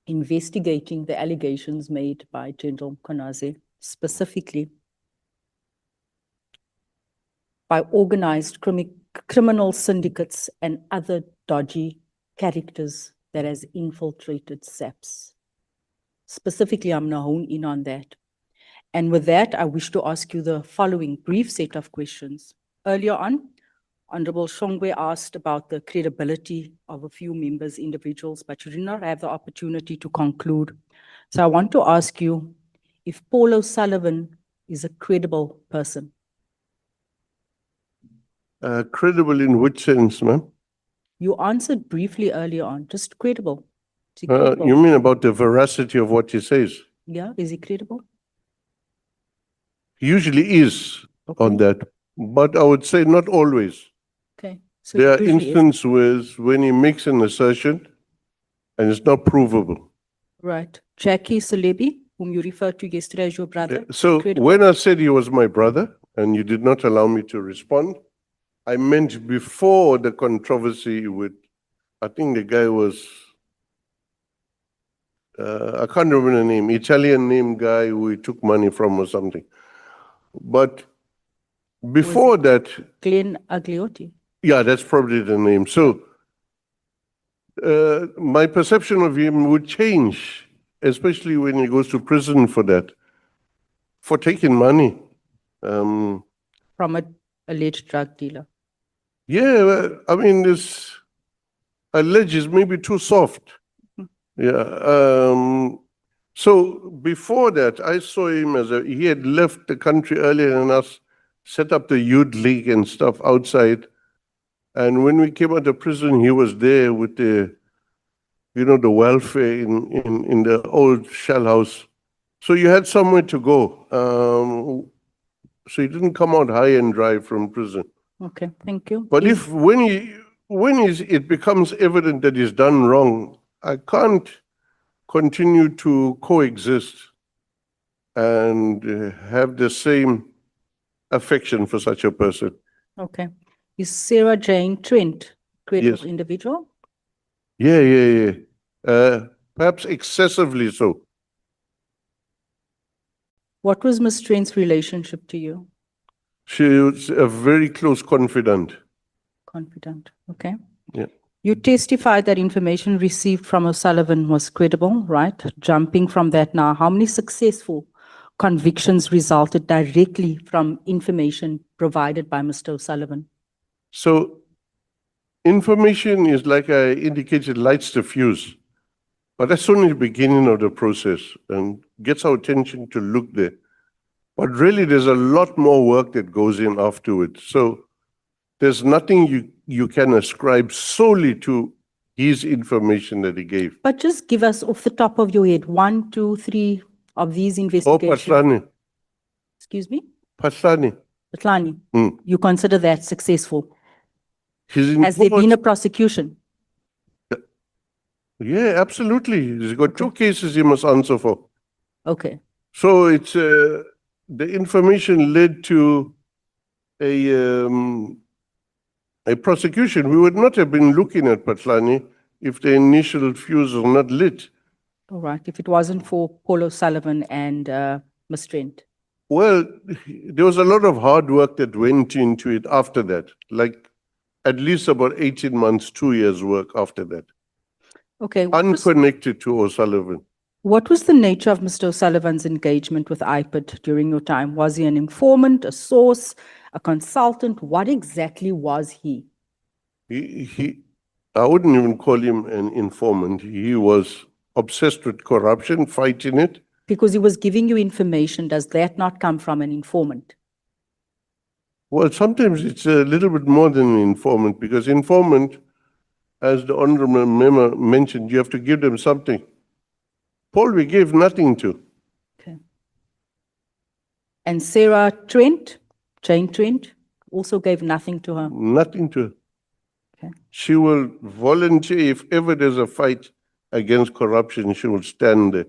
investigating the allegations made by General Konaze, specifically by organized criminal syndicates and other dodgy characters that has infiltrated SAPS. Specifically, I'm going to hone in on that. And with that, I wish to ask you the following brief set of questions. Earlier on, Honorable Shongwe asked about the credibility of a few members, individuals, but you did not have the opportunity to conclude. So I want to ask you if Paul O'Sullivan is a credible person. Credible in which sense, ma'am? You answered briefly earlier on, just credible. Is he credible? You mean about the veracity of what he says? Yeah, is he credible? He usually is on that, but I would say not always. Okay. So there are instances when he makes an assertion and it's not provable. Right. Jackie Salebi, whom you referred to yesterday as your brother. So when I said he was my brother and you did not allow me to respond, I meant before the controversy with, I think the guy was, I can't remember the name, Italian name guy who he took money from or something. But before that... Glenn Agliotti. Yeah, that's probably the name. So my perception of him would change, especially when he goes to prison for that, for taking money. From an alleged drug dealer. Yeah, I mean, this alleged is maybe too soft. Yeah. So before that, I saw him as he had left the country earlier than us, set up the youth league and stuff outside. And when we came out of prison, he was there with the, the welfare in the old shell house. So you had somewhere to go. So he didn't come out high and dry from prison. Okay, thank you. But when it becomes evident that he's done wrong, I can't continue to coexist and have the same affection for such a person. Okay. Is Sarah Jane Trent a credible individual? Yeah. Perhaps excessively so. What was Ms. Trent's relationship to you? She was a very close confidant. Confidant, okay. Yeah. You testified that information received from O'Sullivan was credible, right? Jumping from that now, how many successful convictions resulted directly from information provided by Mr. O'Sullivan? So information is, like I indicated, lights the fuse. But that's only the beginning of the process and gets our attention to look there. But really, there's a lot more work that goes in afterwards. So there's nothing you can ascribe solely to his information that he gave. But just give us off the top of your head, 1, 2, 3 of these investigations. Patlani. Excuse me? Patlani. Patlani. You consider that successful? Has there been a prosecution? Yeah, absolutely. He's got 2 cases he must answer for. Okay. So it's the information led to a prosecution. We would not have been looking at Patlani if the initial fuse was not lit. All right. If it wasn't for Paul O'Sullivan and Ms. Trent. Well, there was a lot of hard work that went into it after that, like at least about 18 months, 2 years work after that. Okay. Unconnected to O'Sullivan. What was the nature of Mr. O'Sullivan's engagement with IPID during your time? Was he an informant, a source, a consultant? What exactly was he? I wouldn't even call him an informant. He was obsessed with corruption, fighting it. Because he was giving you information, does that not come from an informant? Well, sometimes it's a little bit more than an informant, because informant, as the Honorable Member mentioned, you have to give them something. Paul, we gave nothing to. Okay. And Sarah Trent, Jane Trent, also gave nothing to her? Nothing to her. Okay. She will volunteer if ever there's a fight against corruption, she will stand there.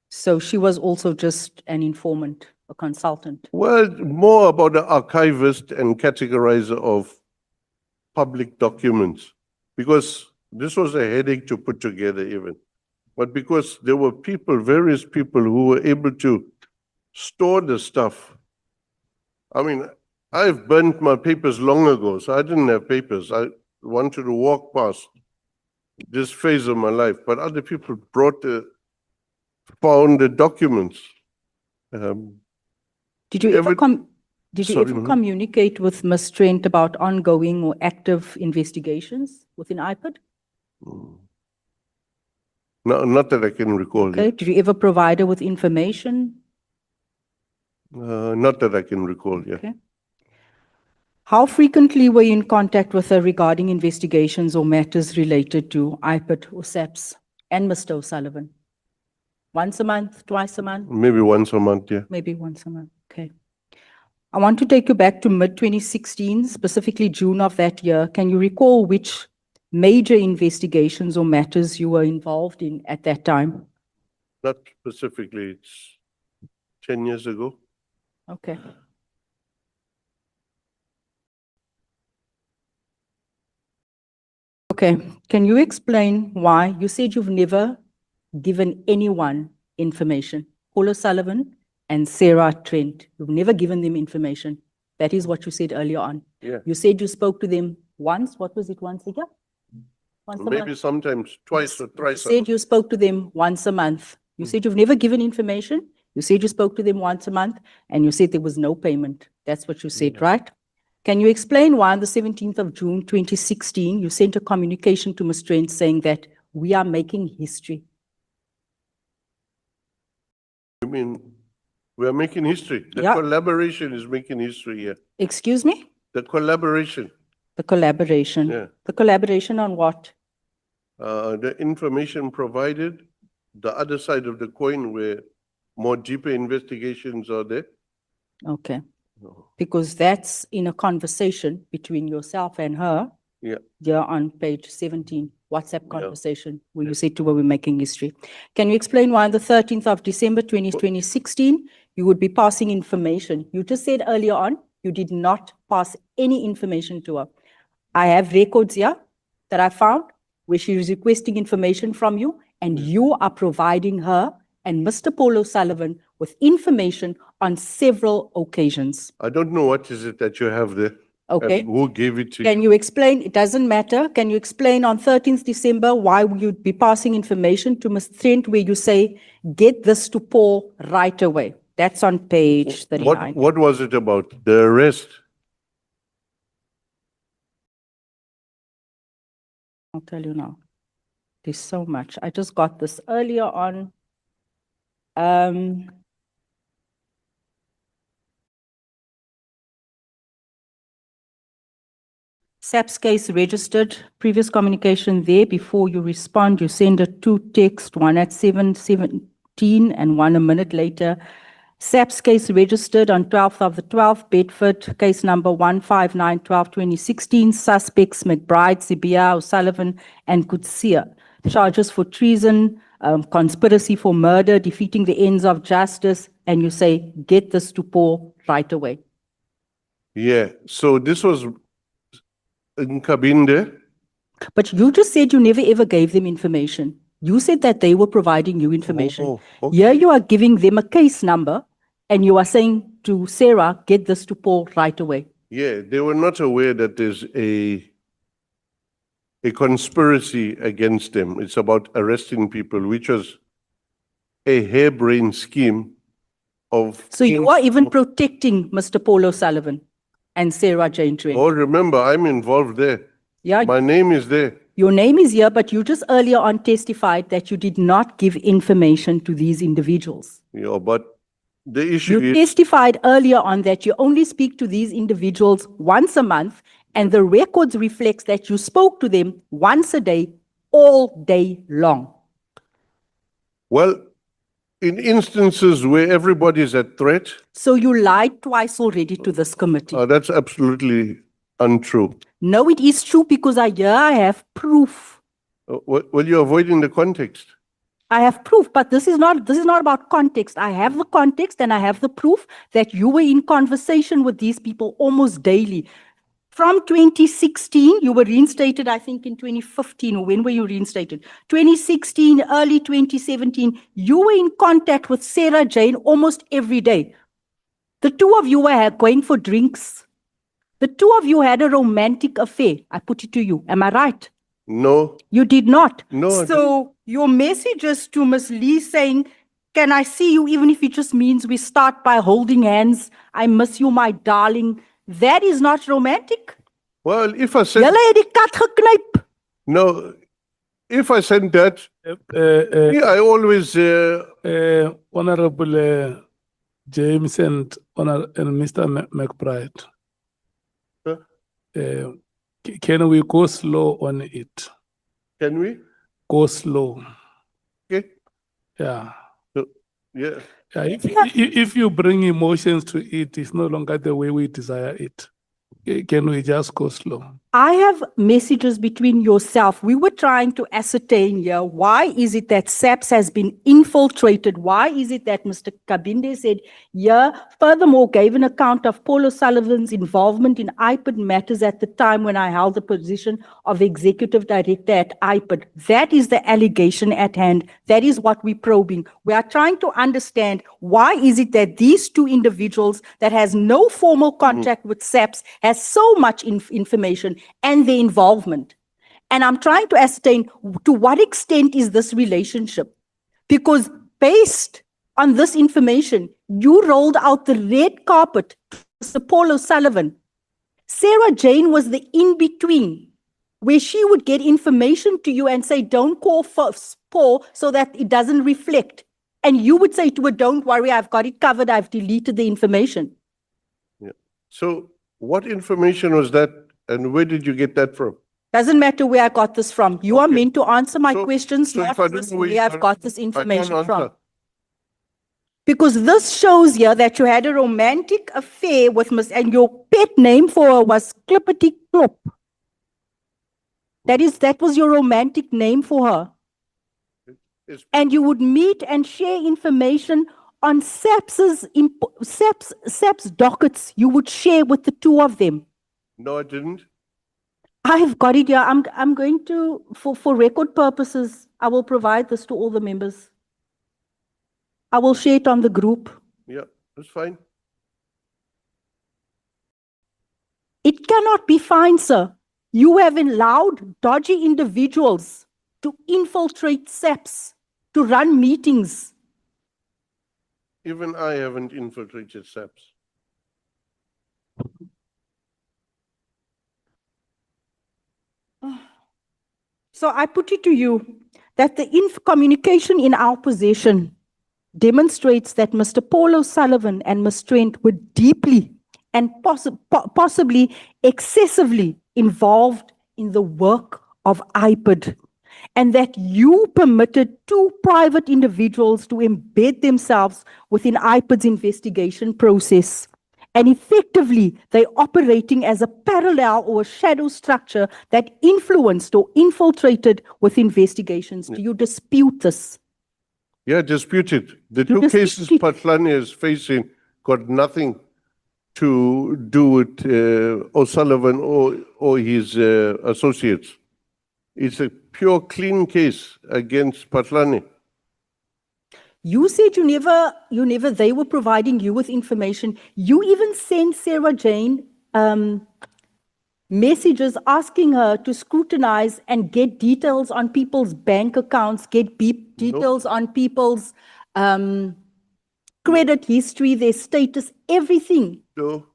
So she was also just an informant, a consultant? Well, more about the archivist and categorizer of public documents, because this was a headache to put together even. But because there were people, various people who were able to store the stuff. I mean, I've burnt my papers long ago, so I didn't have papers. I wanted to walk past this phase of my life, but other people found the documents. Did you ever Every- did you Sorry, ever ma'am. communicate with Ms. Trent about ongoing or active investigations within IPID? No, not that I can recall. Okay. Did you ever provide her with information? Not that I can recall, yeah. Okay. How frequently were you in contact with her regarding investigations or matters related to IPID or SAPS and Mr. O'Sullivan? Once a month, twice a month? Maybe once a month, yeah. Maybe once a month. Okay. I want to take you back to mid-2016, specifically June of that year. Can you recall which major investigations or matters you were involved in at that time? Not specifically, it's 10 years ago. Okay. Okay. Can you explain why you said you've never given anyone information? Paul O'Sullivan and Sarah Trent. You've never given them information. That is what you said earlier on. Yeah. You said you spoke to them once. What was it, once a year? Once a Maybe month? sometimes twice or You thrice. said you spoke to them once a month. You said you've never given information. You said you spoke to them once a month, and you said there was no payment. That's what you said, right? Can you explain why on the 17th of June, 2016, you sent a communication to Ms. Trent saying that we are making history? You mean, we are making history. The Yeah. collaboration is making history here. Excuse me? The collaboration, The collaboration. yeah. The collaboration on what? The information provided, the other side of the coin where more deeper investigations are there. Okay. Because that's in a conversation between yourself and her. Yeah. Here on page 17, WhatsApp conversation, where you said to her, we're making history. Can you explain why on the 13th of December, 2016, you would be passing information? You just said earlier on, you did not pass any information to her. I have records here that I found where she is requesting information from you, and you are providing her and Mr. Paul O'Sullivan with information on several occasions. I don't know what is it that you have there. Okay. Who gave it to you? Can you explain? It doesn't matter. Can you explain on 13th December why you'd be passing information to Ms. Trent where you say, get this to Paul right away? That's on page 39. What was it about? The arrest? I'll tell you now. There's so much. I just got this earlier on. SAPS case registered, previous communication there. Before you respond, you send a two text, one at 7:17 and one a minute later. SAPS case registered on 12th of the 12th, Bedford, case number 159/12/2016, suspects McBride, Sibia, O'Sullivan, and Kutsia. Charges for treason, conspiracy for murder, defeating the ends of justice, and you say, get this to Paul right away. Yeah, so this was in Kabinde. But you just said you never ever gave them information. You said that they were providing you information. Oh, okay. Here you are giving them a case number, and you are saying to Sarah, get this to Paul right away. Yeah, they were not aware that there's a conspiracy against them. It's about arresting people, which was a harebrained scheme of. So you are even protecting Mr. Paul O'Sullivan and Sarah Jane Trent. Oh, remember, I'm involved there. Yeah, My name is there. your name is here, but you just earlier on testified that you did not give information to these individuals. Yeah, but the issue You is, testified earlier on that you only speak to these individuals once a month, and the records reflects that you spoke to them once a day, all day long. well, in instances where everybody is at threat, So you lied twice already to this committee. that's absolutely untrue. No, it is true because I have proof. Well, you're avoiding the context. I have proof, but this is not about context. I have the context and I have the proof that you were in conversation with these people almost daily. From 2016, you were reinstated, I think, in 2015, or when were you reinstated? 2016, early 2017, you were in contact with Sarah Jane almost every day. The two of you were going for drinks. The two of you had a romantic affair. I put it to you. Am I right? No, You did not. No, I So your messages to Ms. Lee saying, can I see you, even if it just means we start by holding hands, I miss you, my darling, that is not romantic. well, if I said, Julle het die kat geknyp. no, if I said that, yeah, I always, Honorable James and Mr. McBride, Huh? can we go slow on it? can we? Go slow. Okay, Yeah. so, yeah, Yeah, if you bring emotions to it, it's no longer the way we desire it. Can we just go slow? I have messages between yourself. We were trying to ascertain here, why is it that SAPS has been infiltrated? Why is it that Mr. Kabinde said, yeah, furthermore gave an account of Paul O'Sullivan's involvement in IPID matters at the time when I held the position of executive director at IPID. That is the allegation at hand. That is what we're probing. We are trying to understand why is it that these two individuals that has no formal contact with SAPS has so much information and their involvement. And I'm trying to ascertain to what extent is this relationship? Because based on this information, you rolled out the red carpet to Mr. Paul O'Sullivan. Sarah Jane was the in-between, where she would get information to you and say, don't call for Paul so that it doesn't reflect. And you would say to her, don't worry, I've got it covered, I've deleted the information. yeah. So what information was that and where did you get that from? Doesn't matter where I got this from. You are Okay. meant to answer my So- questions, so not if I don't this know where where you I've got got it, this I can't information from. answer. Because this shows here that you had a romantic affair with Miss, and your pet name for her was Clippity Clop. That was your romantic name for her. It's- And you would meet and share information on SAPS's dockets. You would share with the two of them. No, I didn't. I have got it here. I'm going to, for record purposes, I will provide this to all the members. I will share it on the group. Yeah, that's fine. It cannot be fine, sir. You have allowed dodgy individuals to infiltrate SAPS, to run meetings. Even I haven't infiltrated SAPS. So I put it to you that the communication in our possession demonstrates that Mr. Paul O'Sullivan and Ms. Trent were deeply and possibly excessively involved in the work of IPID, and that you permitted two private individuals to embed themselves within IPID's investigation process. And effectively, they're operating as a parallel or a shadow structure that influenced or infiltrated with investigations. Do you dispute this? Yeah, disputed. The You two cases disputed. Patlani is facing got nothing to do with O'Sullivan or his associates. It's a pure clean case against Patlani. You said they were providing you with information. You even sent Sarah Jane messages asking her to scrutinize and get details on people's bank accounts, get details on people's credit history, their status, everything. So,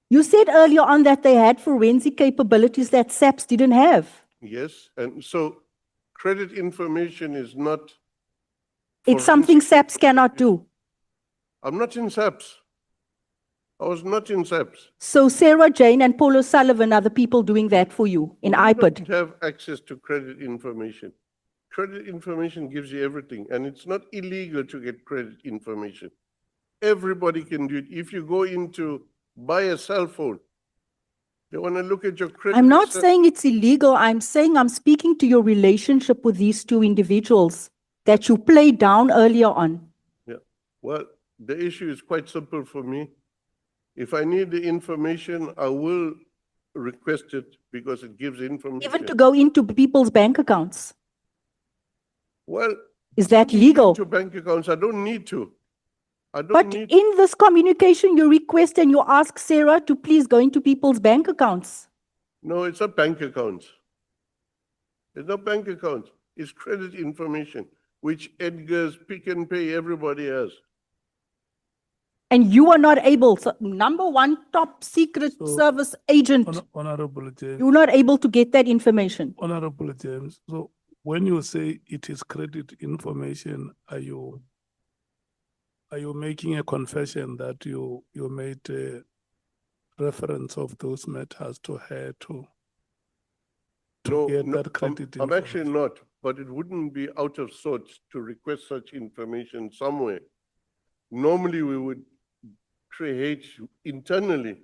You said earlier on that they had forensic capabilities that SAPS didn't have. yes, and so credit information is not. It's something SAPS cannot do. I'm not in SAPS. I was not in SAPS. So Sarah Jane and Paul O'Sullivan are the people doing that for you in You IPID. don't have access to credit information. Credit information gives you everything, and it's not illegal to get credit information. Everybody can do it. If you go into buy a cell phone, they want to look at your credit. I'm not saying it's illegal. I'm saying I'm speaking to your relationship with these two individuals that you played down earlier on. Yeah. Well, the issue is quite simple for me. If I need the information, I will request it because it gives information. Even to go into people's bank accounts. Well, Is that legal? to bank accounts, I don't need to. I don't But need. in this communication, you request and you ask Sarah to please go into people's bank accounts. No, it's not bank accounts. It's not bank accounts. It's credit information, which Edgar's, Pick and Pay, everybody has. And you are not able, so number one top secret So, service agent, Honorable James, you're not able to get that information. Honorable James, so when you say it is credit information, are you making a confession that you made a reference of those matters to her to get that credit I'm actually information? not, but it wouldn't be out of sorts to request such information somewhere. Normally, we would create internally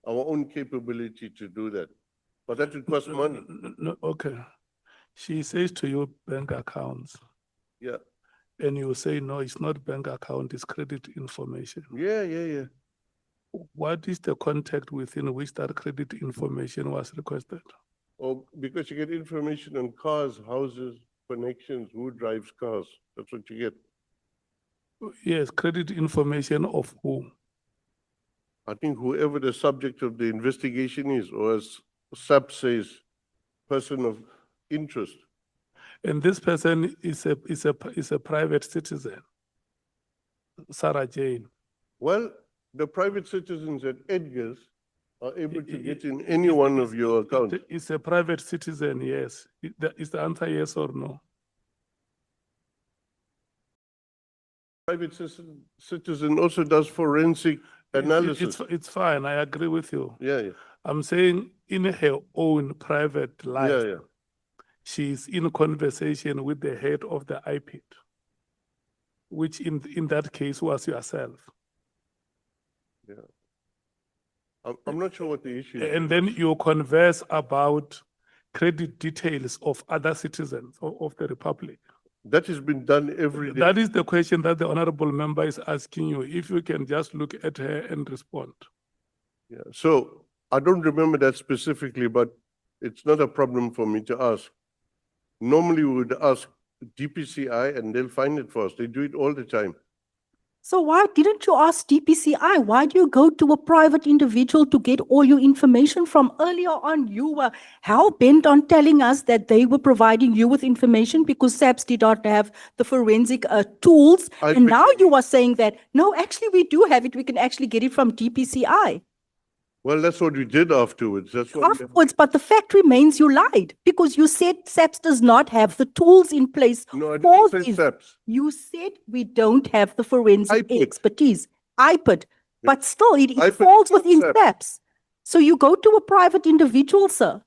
our own capability to do that, but that would cost money. No, okay. She says to you bank accounts, Yeah, and you say, no, it's not bank account, it's credit information. yeah. What is the context within which that credit information was requested? Or because you get information on cars, houses, connections, who drives cars. That's what you get. Yes, credit information of who? I think whoever the subject of the investigation is, or as SAP says, person of interest. And this person is a private citizen, Sarah Jane. Well, the private citizens at Edgar's are able to get in any one of your accounts. It's a private citizen, yes. Is the answer yes or no? Private citizen also does forensic analysis. It's fine, I agree with you. Yeah. I'm saying in her own private life, Yeah. she's in conversation with the head of the IPID, which in that case was yourself. I'm not sure what the issue is. And then you converse about credit details of other citizens of the Republic. That has been done every day. That is the question that the honorable member is asking you, if you can just look at her and respond. Yeah. So I don't remember that specifically, but it's not a problem for me to ask. Normally we would ask DPCI and they'll find it for us. They do it all the time. So why didn't you ask DPCI? Why do you go to a private individual to get all your information from? Earlier on, you were hell-bent on telling us that they were providing you with information because SAPS did not have the forensic tools. And now you are saying that, no, actually we do have it. We can actually get it from DPCI. Well, that's what we did afterwards. That's what Afterwards, but the fact remains you lied because you said SAPS does not have the tools in place. No, I for didn't say these. SAPS. You said we don't have the forensic IPID. expertise. IPID. But still, it IPID falls is not within SAPS. SAPS. So you go to a private individual, sir.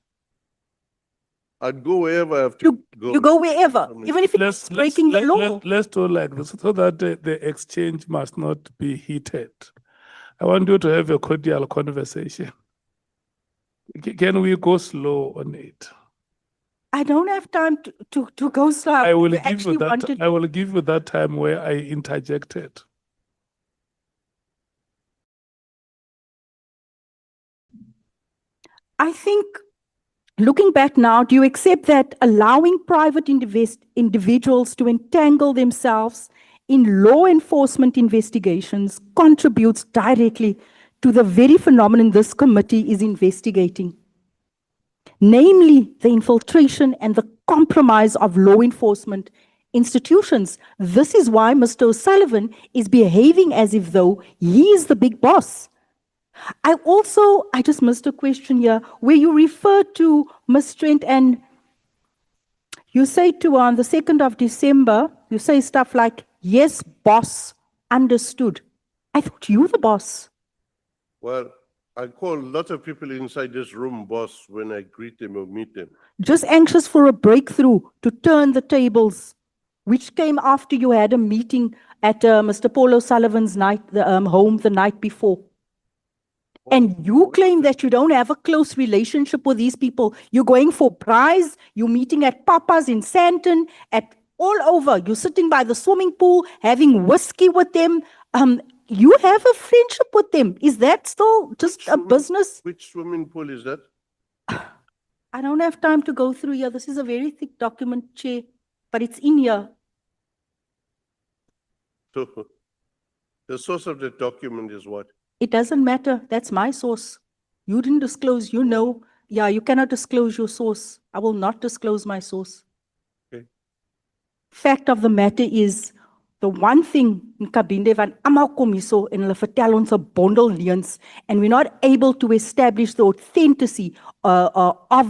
I'd go wherever I have to go. You go wherever, even if it's breaking the law. Let's do like this so that the exchange must not be heated. I want you to have a cordial conversation. Can we go slow on it? I don't have time to go slow. I will You give actually you that. wanted- I will give you that time where I interjected. I think, looking back now, do you accept that allowing private individuals to entangle themselves in law enforcement investigations contributes directly to the very phenomenon this committee is investigating? Namely, the infiltration and the compromise of law enforcement institutions. This is why Mr. O'Sullivan is behaving as if though he is the big boss. I just missed a question here where you refer to Ms. Trent and you say on the 2nd of December, you say stuff like, yes, boss, understood. I thought you were the boss. Well, I call lots of people inside this room boss when I greet them or meet them. Just anxious for a breakthrough to turn the tables, which came after you had a meeting at Mr. Paul O'Sullivan's home the night before. And you claim that you don't have a close relationship with these people. You're going for prize, you're meeting at Papa's in Sandton, at all over. You're sitting by the swimming pool, having whiskey with them. You have a friendship with them. Is that still just a business? Which swimming pool is that? I don't have time to go through here. This is a very thick document, Chair, but it's in here. So the source of the document is what? It doesn't matter. That's my source. You didn't disclose, you know. Yeah, you cannot disclose your source. I will not disclose my source. Okay. Fact of the matter is, the one thing in Kabinde van almal kom hierso en hulle vertel ons 'n bondel leuns and we're not able to establish the authenticity of